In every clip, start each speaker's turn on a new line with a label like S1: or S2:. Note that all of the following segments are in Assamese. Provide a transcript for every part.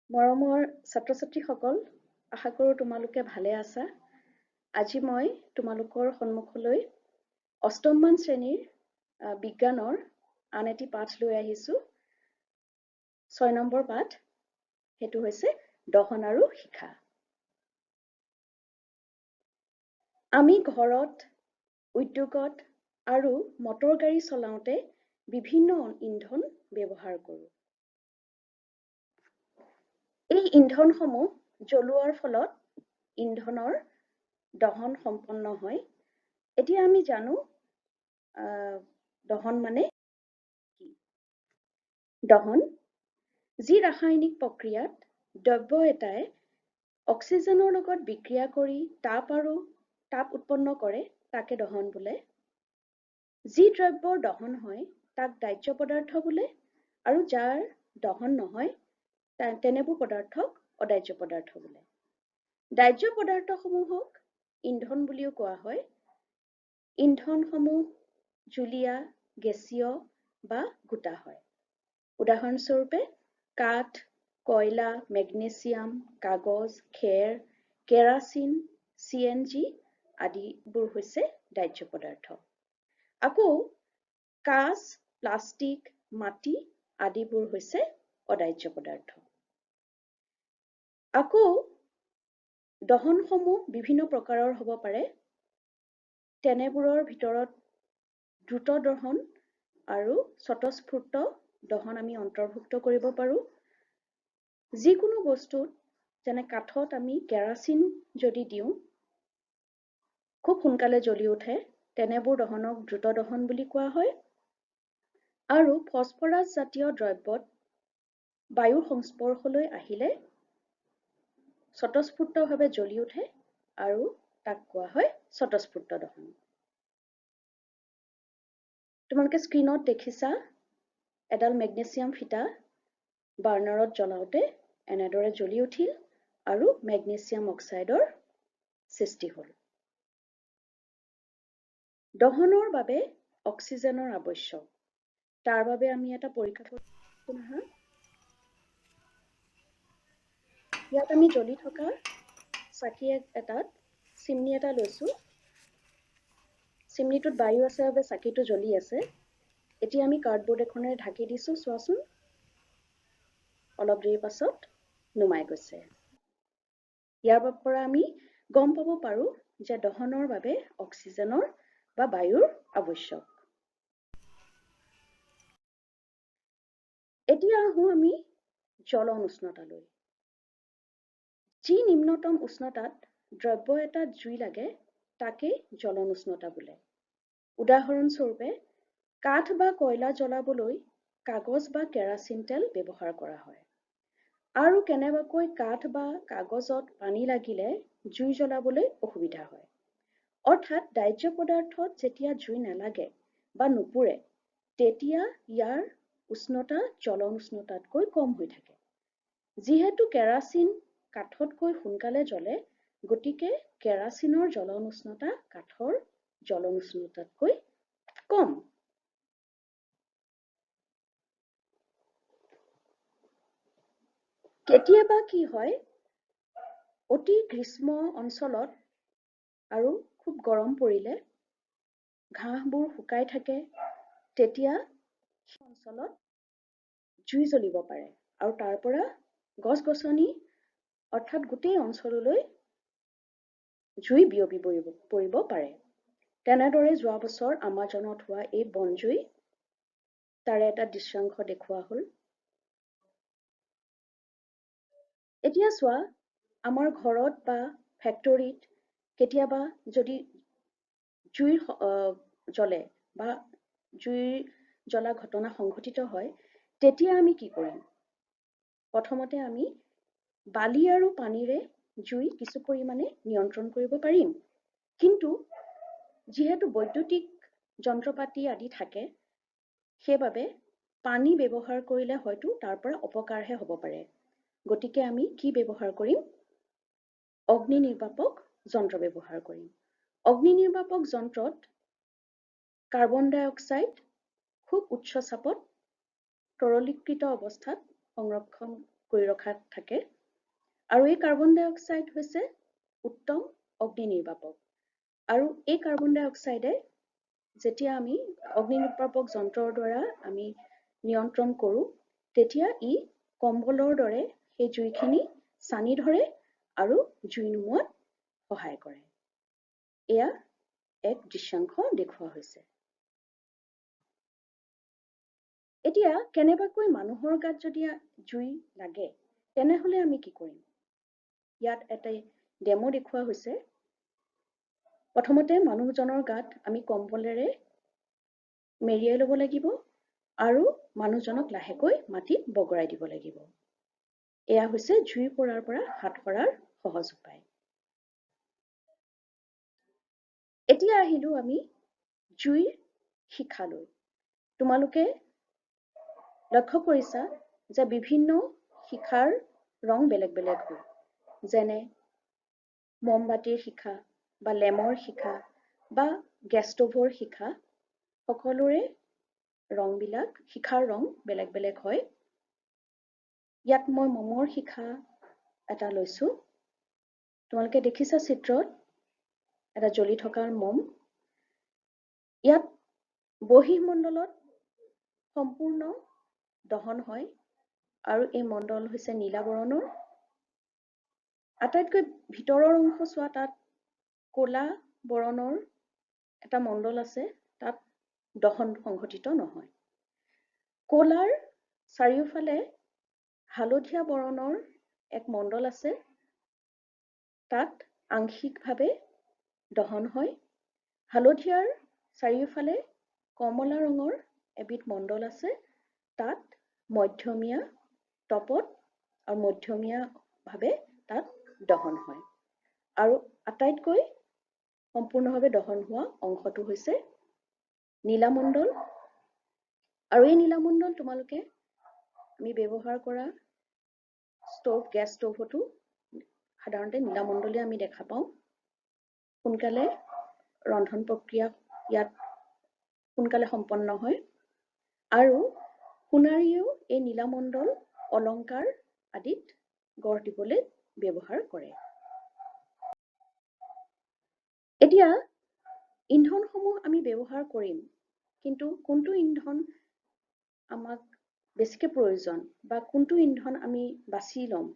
S1: মৰমৰ ছাত্ৰ-ছাত্ৰীসকল, আশা কৰোঁ তোমালোকে ভালে আছা। আজি মই তোমালোকৰ সন্মুখলৈ অষ্টমমান শ্ৰেণীৰ বিজ্ঞানৰ আন এটি পাঠ লৈ আহিছোঁ। 6 নম্বৰ পাঠ, সেইটো হৈছে দহন আৰু শিখা। আমি ঘৰত, উদ্যোগত আৰু মটৰ গাড়ী চলাওঁতে বিভিন্ন ইন্ধন ব্যৱহাৰ কৰোঁ। এই ইন্ধনসমূহ জ্বলোৱাৰ ফলত ইন্ধনৰ দহন সম্পন্ন হয়। এতিয়া আমি জানো দহন মানে কি? দহন যি ৰাসায়নিক প্ৰক্ৰিয়াত দ্ৰব্য এটাই অক্সিজেনৰ লগত বিক্ৰিয়া কৰি তাপ উৎপন্ন কৰে তাকে দহন বোলে। যি দ্ৰব্যৰ দহন হয় তাক দাহ্য পদাৰ্থ বোলে, আৰু যাৰ দহন নহয় তেনেবোৰ পদাৰ্থক অদাহ্য পদাৰ্থ বোলে। দাহ্য পদাৰ্থসমূহক ইন্ধন বুলিও কোৱা হয়। ইন্ধনসমূহ জুলীয়া, গেছীয় বা গোটা হয়। উদাহৰণস্বৰূপে কাঠ, কয়লা, মেগনেছিয়াম, কাগজ, খেৰ, কেৰাচিন, CNG আদিবোৰ হৈছে দাহ্য পদাৰ্থ। আকৌ কাঁচ, প্লাষ্টিক, মাটি আদিবোৰ হৈছে অদাহ্য পদাৰ্থ। আকৌ দহনসমূহ বিভিন্ন প্ৰকাৰৰ হ'ব পাৰে। তেনেবোৰৰ ভিতৰত দ্ৰুত দহন আৰু স্বতঃস্ফূৰ্ত দহন আমি অন্তৰ্ভুক্ত কৰিব পাৰোঁ। যিকোনো বস্তুত, যেনে কাঠত আমি কেৰাচিন যদি দিওঁ, খুব সোনকালে জ্বলি উঠে, তেনেবোৰ দহনক দ্ৰুত দহন বুলি কোৱা হয়। আৰু ফছফৰাছ জাতীয় দ্ৰব্যত বায়ুৰ সংস্পৰ্শলৈ আহিলে স্বতঃস্ফূৰ্তভাৱে জ্বলি উঠে আৰু তাক কোৱা হয় স্বতঃস্ফূৰ্ত দহন। তোমালোকে স্ক্ৰীনত দেখিছা এডাল মেগনেছিয়াম ফিটা বাৰ্ণাৰত জ্বলাওঁতে এনেদৰে জ্বলি উঠিল আৰু মেগনেছিয়াম অক্সাইডৰ সৃষ্টি হ'ল। দহনৰ বাবে অক্সিজেনৰ আৱশ্যক। তাৰ বাবে আমি এটা পৰীক্ষা কৰিছোঁ নহয়। ইয়াত আমি জ্বলি থকা চাকি এটাত চিমনি এটা লৈছোঁ। চিমনিটোত বায়ু আছে বাবে চাকিটো জ্বলি আছে। এতিয়া আমি কাৰ্ডবৰ্ড এখনেৰে ঢাকি দিছোঁ, চোৱাচোন। অলপ দেৰি পাছত নুমাই গৈছে। ইয়াৰ পৰা আমি গম পাব পাৰোঁ যে দহনৰ বাবে অক্সিজেনৰ বা বায়ুৰ আৱশ্যক। এতিয়া আহোঁ আমি জ্বলন উষ্ণতালৈ। যি নিম্নতম উষ্ণতাত দ্ৰব্য এটাত জুই লাগে তাকেই জ্বলন উষ্ণতা বোলে। উদাহৰণস্বৰূপে কাঠ বা কয়লা জ্বলাবলৈ কাগজ বা কেৰাচিন তেল ব্যৱহাৰ কৰা হয়। আৰু কেনেবাকৈ কাঠ বা কাগজত পানী লাগিলে জুই জ্বলাবলৈ অসুবিধা হয়। অৰ্থাৎ দাহ্য পদাৰ্থত যেতিয়া জুই নালাগে বা নুপুৰে, তেতিয়া ইয়াৰ উষ্ণতা জ্বলন উষ্ণতাতকৈ কম হৈ থাকে। যিহেতু কেৰাচিন কাঠতকৈ সোনকালে জ্বলে, গতিকে কেৰাচিনৰ জ্বলন উষ্ণতা কাঠৰ জ্বলন উষ্ণতাতকৈ কম। কেতিয়াবা কি হয়, অতি গ্ৰীষ্ম অঞ্চলত আৰু খুব গৰম পৰিলে ঘাঁহবোৰ শুকাই থাকে, তেতিয়া সেই অঞ্চলত জুই জ্বলিব পাৰে আৰু তাৰ পৰা গছ-গছনি অৰ্থাৎ গোটেই অঞ্চললৈ জুই বিয়পি পৰিব পাৰে। তেনেদৰে যোৱা বছৰ আমাজনত হোৱা এই বনজুই, তাৰে এটা দৃশ্যাংশ দেখুওৱা হ'ল। এতিয়া চোৱা, আমাৰ ঘৰত বা ফেক্টৰীত কেতিয়াবা যদি জুই জ্বলে বা জুইৰ জ্বলা ঘটনা সংঘটিত হয়, তেতিয়া আমি কি কৰিম? প্ৰথমতে আমি বালি আৰু পানীৰে জুই কিছু পৰিমাণে নিয়ন্ত্ৰণ কৰিব পাৰিম। কিন্তু যিহেতু বৈদ্যুতিক যন্ত্ৰপাতি আদি থাকে, সেইবাবে পানী ব্যৱহাৰ কৰিলে হয়তো তাৰ পৰা অপকাৰহে হ'ব পাৰে। গতিকে আমি কি ব্যৱহাৰ কৰিম? অগ্নি নিৰ্বাপক যন্ত্ৰ ব্যৱহাৰ কৰিম। অগ্নি নিৰ্বাপক যন্ত্ৰত কাৰ্বন ডাই অক্সাইড খুব উচ্চ চাপত তৰলীকৃত অৱস্থাত সংৰক্ষণ কৰি ৰখা থাকে আৰু এই কাৰ্বন ডাই অক্সাইড হৈছে উত্তম অগ্নি নিৰ্বাপক আৰু এই কাৰ্বন ডাই অক্সাইডে যেতিয়া আমি অগ্নি নিৰ্বাপক যন্ত্ৰৰ দ্বাৰা আমি নিয়ন্ত্ৰণ কৰোঁ তেতিয়া ই কম্বলৰ দৰে সেই জুইখিনি চানি ধৰে আৰু জুই নুমুৱাত সহায় কৰে এয়া এক দৃশ্যাংশ দেখুওৱা হৈছে এতিয়া কেনেবাকৈ মানুহৰ গাত যদি জুই লাগে তেনেহলে আমি কি কৰিম ইয়াত এটা ডেমো দেখুওৱা হৈছে প্ৰথমতে মানুহজনৰ গাত আমি কম্বলেৰে মেৰিয়াই ল'ব লাগিব আৰু মানুহজনক লাহেকৈ মাটিত বগৰাই দিব লাগিব এয়া হৈছে জুই পৰাৰ পৰা হাত সৰাৰ সহজ উপায় এতিয়া আহিলো আমি জুইৰ শিখালৈ তোমালোকে লক্ষ্য কৰিছা যে বিভিন্ন শিখাৰ ৰং বেলেগ বেলেগ হয় যেনে মমবাতিৰ শিখা বা লেমৰ শিখা বা গেছ ষ্ট'ভৰ শিখা সকলোৰে ৰংবিলাক শিখাৰ ৰং বেলেগ বেলেগ হয় ইয়াত মই মমৰ শিখা এটা লৈছো তোমালোকে দেখিছা চিত্ৰত এটা জ্বলি থকা মম ইয়াত বহিঃমণ্ডলত সম্পূৰ্ণ দহন হয় আৰু এই মণ্ডল হৈছে নীলা বৰণৰ আটাইতকৈ ভিতৰৰ অংশ চোৱা তাত ক'লা বৰণৰ এটা মণ্ডল আছে তাত দহন সংঘটিত নহয় ক'লাৰ চাৰিওফালে হালধীয়া বৰণৰ এক মণ্ডল আছে তাত আংশিকভাৱে দহন হয় হালধীয়াৰ চাৰিওফালে কমলা ৰঙৰ এবিধ মণ্ডল আছে তাত মধ্যমীয়া তপত আৰু মধ্যমীয়াভাৱে তাত দহন হয় আৰু আটাইতকৈ সম্পূৰ্ণভাৱে দহন হোৱা অংশটো হৈছে নীলামণ্ডল আৰু এই নীলামণ্ডল তোমালোকে আমি ব্যৱহাৰ কৰা ষ্ট'ভ গেছ ষ্ট'ভতো সাধাৰণতে নীলামণ্ডলে আমি দেখা পাওঁ সোনকালে ৰন্ধন প্ৰক্ৰিয়া ইয়াত সোনকালে সম্পন্ন হয় আৰু সোণাৰীয়েও এই নীলামণ্ডল অলংকাৰ আদিত গঢ় দিবলৈ ব্যৱহাৰ কৰে এতিয়া ইন্ধনসমূহ আমি ব্যৱহাৰ কৰিম কিন্তু কোনটো ইন্ধন আমাক বেছিকৈ প্ৰয়োজন বা কোনটো ইন্ধন আমি বাছি ল'ম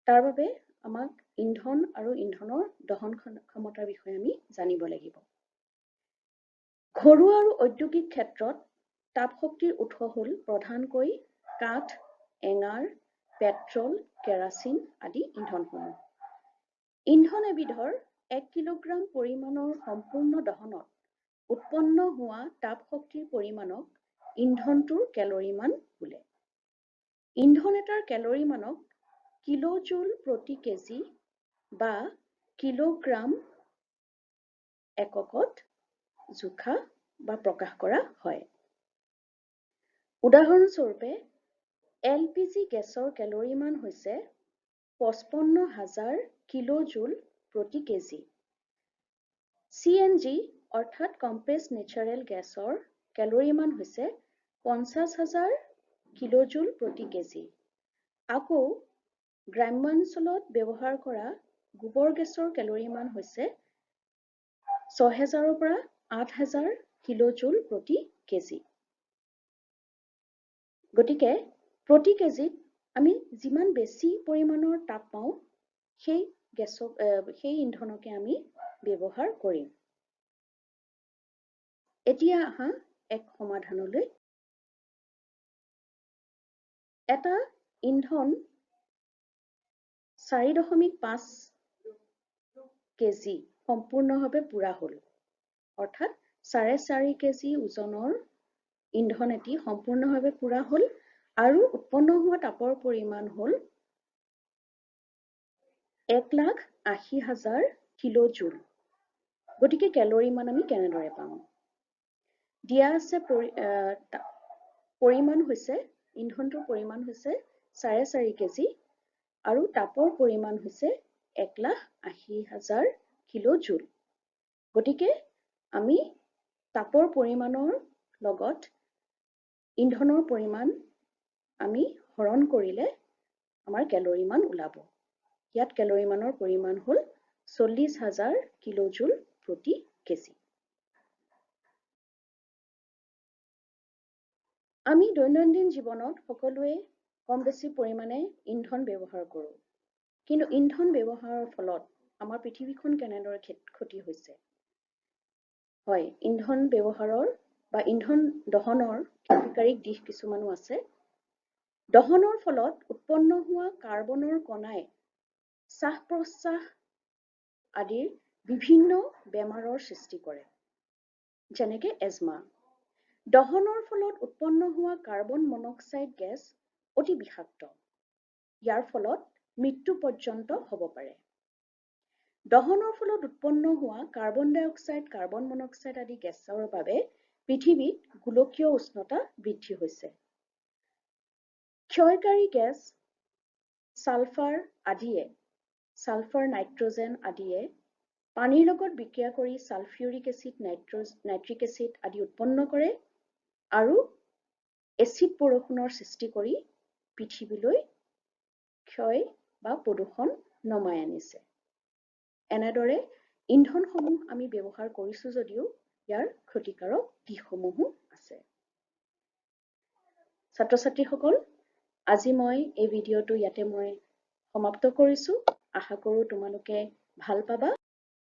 S1: তাৰ বাবে আমাক ইন্ধন আৰু ইন্ধনৰ দহন ক্ষমতাৰ বিষয়ে আমি জানিব লাগিব ঘৰুৱা আৰু ঔদ্যোগিক ক্ষেত্ৰত তাপ শক্তিৰ উৎস হ'ল প্ৰধানকৈ কাঠ এঙাৰ পেট্ৰল কেৰাচিন আদি ইন্ধনসমূহ ইন্ধন এবিধৰ 1 কিলোগ্ৰাম পৰিমাণৰ সম্পূৰ্ণ দহনত উৎপন্ন হোৱা তাপ শক্তিৰ পৰিমাণক ইন্ধনটোৰ কেলৰি মান বোলে ইন্ধন এটাৰ কেলৰি মানক কিলোজুল প্ৰতি কেজি বা কিলোগ্ৰাম এককত জোখা বা প্ৰকাশ কৰা হয় উদাহৰণস্বৰূপে LPG গেছৰ কেলৰি মান হৈছে 55,000 কিলোজুল প্ৰতি কেজি CNG অৰ্থাৎ কম্প্ৰেছড নেচাৰেল গেছৰ কেলৰি মান হৈছে 50,000 কিলোজুল প্ৰতি কেজি আকৌ গ্ৰাম্যাঞ্চলত ব্যৱহাৰ কৰা গোবৰ গেছৰ কেলৰি মান হৈছে 6,000 পৰা 8,000 কিলোজুল প্ৰতি কেজি গতিকে প্ৰতি কেজিত আমি যিমান বেছি পৰিমাণৰ তাপ পাওঁ সেই ইন্ধনকে আমি ব্যৱহাৰ কৰিম এতিয়া আহা এক সমাধানলৈ এটা ইন্ধন 4.5 কেজি সম্পূৰ্ণভাৱে পুৰা হ'ল অৰ্থাৎ 4.5 কেজি ওজনৰ ইন্ধন এটি সম্পূৰ্ণভাৱে পুৰা হ'ল আৰু উৎপন্ন হোৱা তাপৰ পৰিমাণ হ'ল 1,80,000 কিলোজুল গতিকে কেলৰি মান আমি কেনেদৰে পাম দিয়া আছে পৰিমাণ হৈছে ইন্ধনটোৰ পৰিমাণ হৈছে 4.5 কেজি আৰু তাপৰ পৰিমাণ হৈছে 1,80,000 কিলোজুল গতিকে আমি তাপৰ পৰিমাণৰ লগত ইন্ধনৰ পৰিমাণ আমি হৰণ কৰিলে আমাৰ কেলৰি মান ওলাব। ইয়াত কেলৰি মানৰ পৰিমাণ হ'ল 40,000 কিলোজুল প্ৰতি কেজি। আমি দৈনন্দিন জীৱনত সকলোৱে কম বেছি পৰিমাণে ইন্ধন ব্যৱহাৰ কৰোঁ। কিন্তু ইন্ধন ব্যৱহাৰৰ ফলত আমাৰ পৃথিৱীখন কেনেদৰে ক্ষতি হৈছে? হয়, ইন্ধন ব্যৱহাৰৰ বা ইন্ধন দহনৰ ক্ষতিকাৰক দিশ কিছুমানো আছে। দহনৰ ফলত উৎপন্ন হোৱা কাৰ্বনৰ কণাই শ্বাস-প্ৰশ্বাস আদিৰ বিভিন্ন বেমাৰৰ সৃষ্টি কৰে, যেনেকৈ এজমা। দহনৰ ফলত উৎপন্ন হোৱা কাৰ্বন মনক্সাইড গেছ অতি বিষাক্ত। ইয়াৰ ফলত মৃত্যু পৰ্যন্ত হ'ব পাৰে। দহনৰ ফলত উৎপন্ন হোৱা কাৰ্বন ডাই অক্সাইড, কাৰ্বন মনক্সাইড আদি গেছৰ বাবে পৃথিৱীত গোলকীয় উষ্ণতা বৃদ্ধি হৈছে। ক্ষয়কাৰী গেছ ছালফাৰ আদিয়ে, ছালফাৰ, নাইট্ৰজেন আদিয়ে পানীৰ লগত বিক্ৰিয়া কৰি ছালফিউৰিক এচিড, নাইট্ৰিক এচিড আদি উৎপন্ন কৰে আৰু এচিড বৰষুণৰ সৃষ্টি কৰি পৃথিৱীলৈ ক্ষয় বা প্ৰদূষণ নমাই আনিছে। এনেদৰে ইন্ধনসমূহ আমি ব্যৱহাৰ কৰিছোঁ যদিও ইয়াৰ ক্ষতিকাৰক দিশসমূহো আছে। ছাত্ৰ-ছাত্ৰীসকল, আজি মই এই ভিডিঅ'টো ইয়াতে মই সমাপ্ত কৰিছোঁ। আশা কৰোঁ তোমালোকে ভাল পাবা।